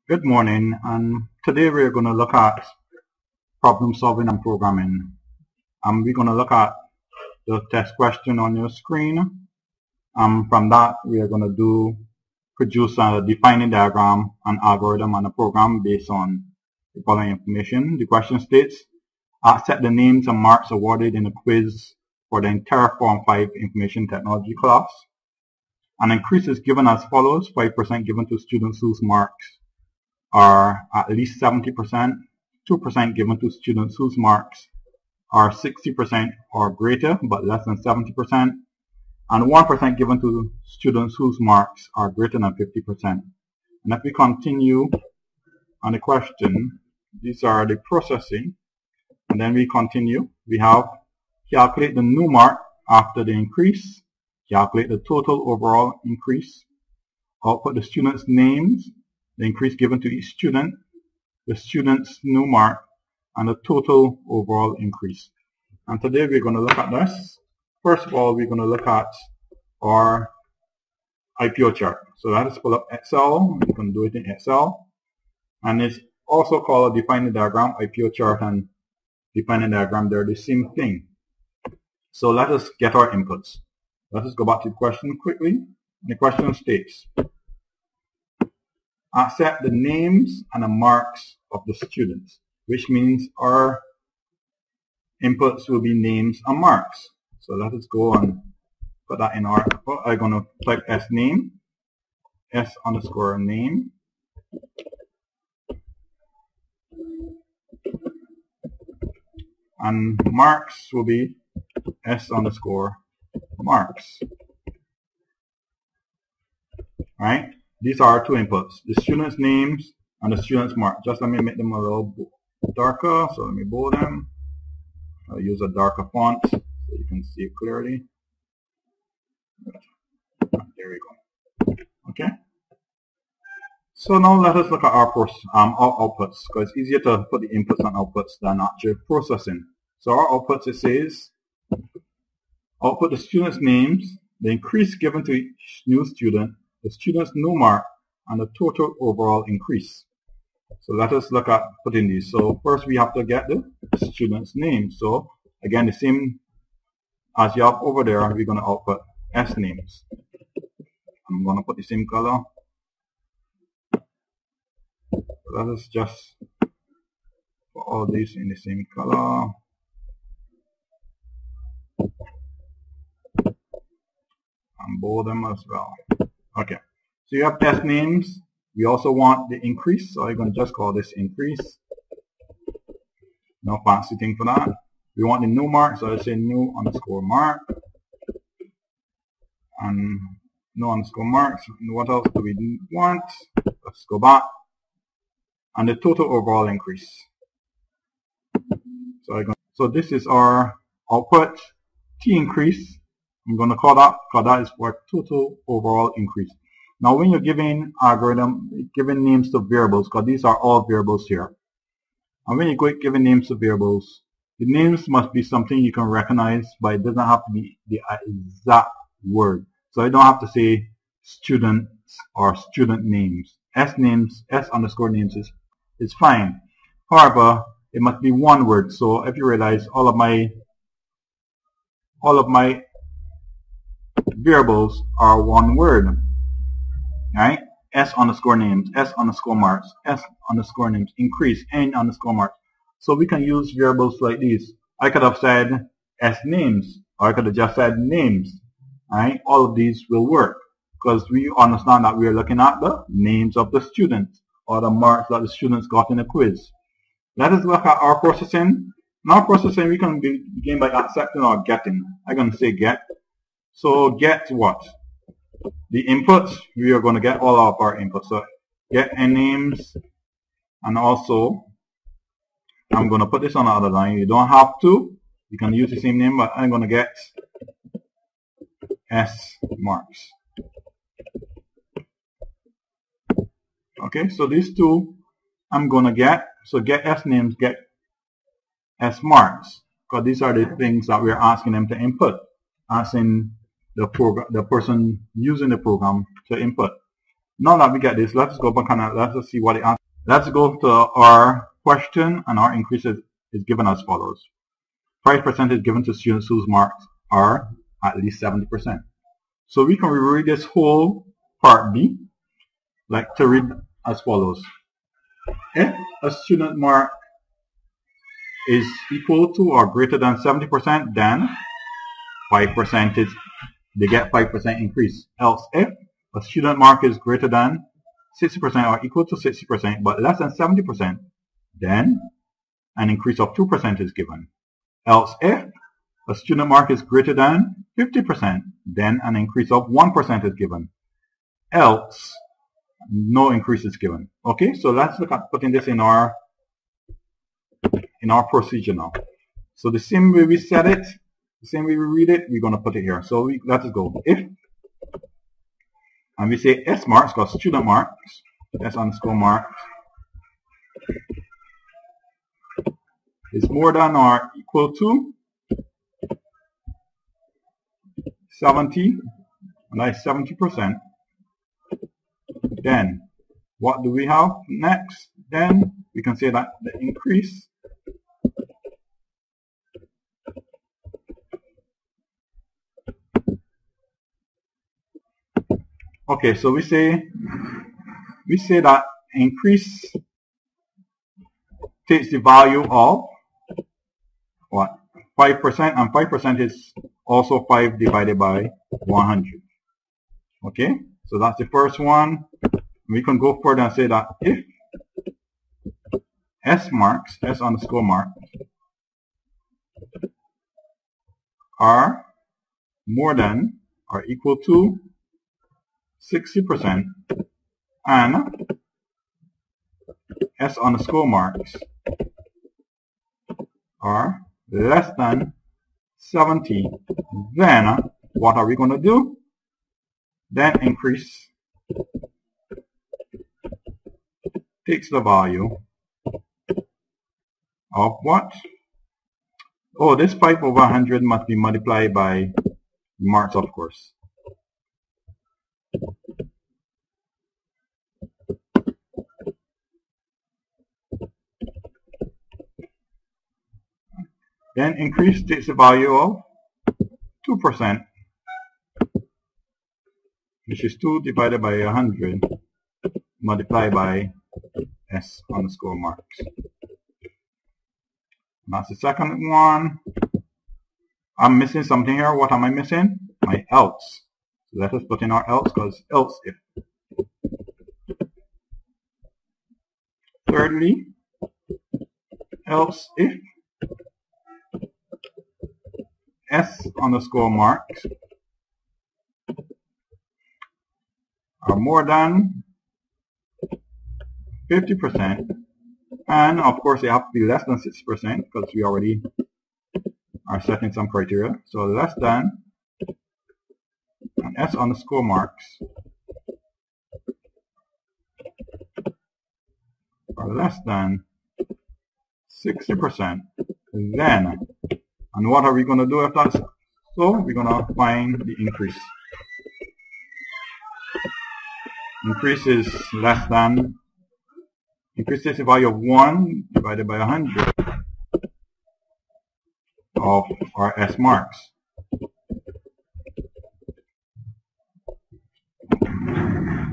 Good morning, and today we're going to look at problem solving and programming. We're going to look at the test question on your screen. From that, we are going to produce a defining diagram, an algorithm, and a program based on the following information. The question states, set the names and marks awarded in a quiz for the entire Form 5 Information Technology class. An increase is given as follows: 5% given to students whose marks are at least 70%, 2% given to students whose marks are 60% or greater but less than 70%, and 1% given to students whose marks are greater than 50%. And if we continue on the question, these are the processing, and then we continue. We have calculate the new mark after the increase, calculate the total overall increase, output the students' names, the increase given to each student, the student's new mark, and the total overall increase. And today we're going to look at this. First of all, we're going to look at our IPO chart. So let us pull up Excel. You can do it in Excel. And it's also called a defining diagram. IPO chart and defining diagram, they're the same thing. So let us get our inputs. Let us go back to the question quickly. The question states, accept the names and the marks of the students, which means our inputs will be names and marks. So let us go and put that in our output. I'm going to type S name, S underscore name, and marks will be S underscore marks. Right? These are our two inputs, the students' names and the students' marks. Just let me make them a little darker. So let me bold them. I'll use a darker font so you can see it clearly. There we go. Okay. So now let us look at our outputs, because it's easier to put the inputs and outputs than actually processing. So our outputs, it says, output the students' names, the increase given to each new student, the student's new mark, and the total overall increase. So let us look at putting these. So first we have to get the student's name. So again, the same as you have over there, we're going to output S names. I'm going to put the same color. Let us just put all these in the same color. And bold them as well. Okay, so you have S names. We also want the increase, so I'm going to just call this increase. No fancy thing for that. We want the new mark, so I say new underscore mark. And new underscore marks. And what else do we want? Let's go back. And the total overall increase. So this is our output. T increase. I'm going to call that, because that is for total overall increase. Now when you're giving algorithm, giving names to variables, because these are all variables here. And when you're giving names to variables, the names must be something you can recognize, but it doesn't have to be the exact word. So I don't have to say students or student names. S names, S underscore names is fine. However, it must be one word. So if you realize all of my variables are one word, right? S underscore names, S underscore marks, S underscore names, increase, N underscore marks. So we can use variables like these. I could have said S names, or I could have just said names, right? All of these will work, because we understand that we are looking at the names of the students, or the marks that the students got in the quiz. Let us look at our processing. In our processing, we can begin by accepting or getting. I'm going to say get. So get what? The inputs. We are going to get all of our inputs. So get N names, and also I'm going to put this on the other line. You don't have to. You can use the same name, but I'm going to get S marks. Okay, so these two I'm going to get. So get S names, get S marks, because these are the things that we're asking them to input, asking the person using the program to input. Now that we get this, let's go back and let's see what it answers. Let's go to our question, and our increase is given as follows. 5% is given to students whose marks are at least 70%. So we can reread this whole part B, like to read as follows. If a student mark is equal to or greater than 70%, then 5% is, they get 5% increase. Else, if a student mark is greater than 60% or equal to 60%, but less than 70%, then an increase of 2% is given. Else, if a student mark is greater than 50%, then an increase of 1% is given. Else, no increase is given. Okay, so let's look at putting this in our procedure now. So the same way we set it, the same way we read it, we're going to put it here. So let's go. If, and we say S marks, because student marks, S underscore marks, is more than or equal to 70, and that's 70%. Then, what do we have next? Then, we can say that the increase okay, so we say that increase takes the value of what? 5%, and 5% is also 5 divided by 100. Okay, so that's the first one. We can go further and say that if S marks, S underscore marks, are more than or equal to 60%, and S underscore marks are less than 70, then what are we going to do? Then increase takes the value of what? Oh, this 5 over 100 must be multiplied by marks, of course. Then increase takes the value of 2%, which is 2 divided by 100 multiplied by S underscore marks. And that's the second one. I'm missing something here. What am I missing? My else. So let us put in our else, because else if. Thirdly, else if S underscore marks are more than 50%, and of course they have to be less than 60% because we already are setting some criteria. So less than, and S underscore marks are less than 60%, then, and what are we going to do if that's so? We're going to find the increase. Increase is less than, increase is the value of 1 divided by 100 of our S marks.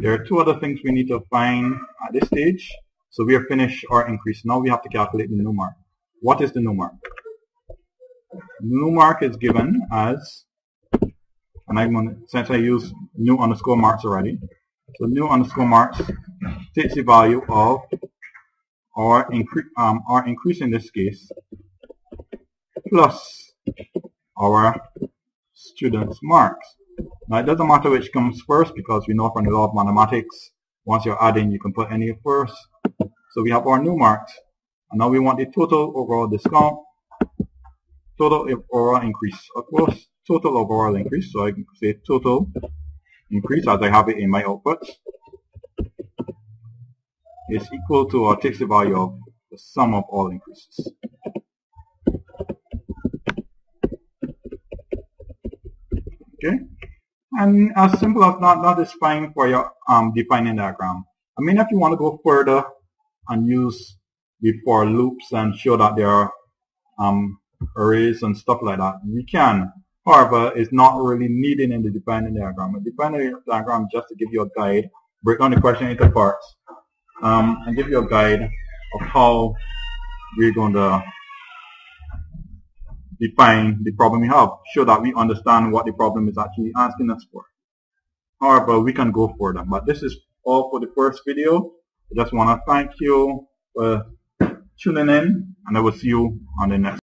There are two other things we need to find at this stage. So we have finished our increase. Now we have to calculate the new mark. What is the new mark? New mark is given as, and I'm going to, since I use new underscore marks already, so new underscore marks takes the value of our increase in this case plus our students' marks. Now it doesn't matter which comes first because we know from the law of mathematics, once you're adding you can put any first. So we have our new marks, and now we want the total overall discount, total overall increase. Of course, total overall increase, so I can say total increase as I have it in my outputs is equal to, or takes the value of, the sum of all increases. Okay, and as simple as that is fine for your defining diagram. I mean, if you want to go further and use the for loops and show that there are arrays and stuff like that. We can. However, it's not really needed in the dependent diagram. A dependent diagram just to give you a guide, break down the question into parts, and give you a guide of how we're going to define the problem we have, show that we understand what the problem is actually asking us for. However, we can go further. But this is all for the first video. I just want to thank you for tuning in, and I will see you on the next.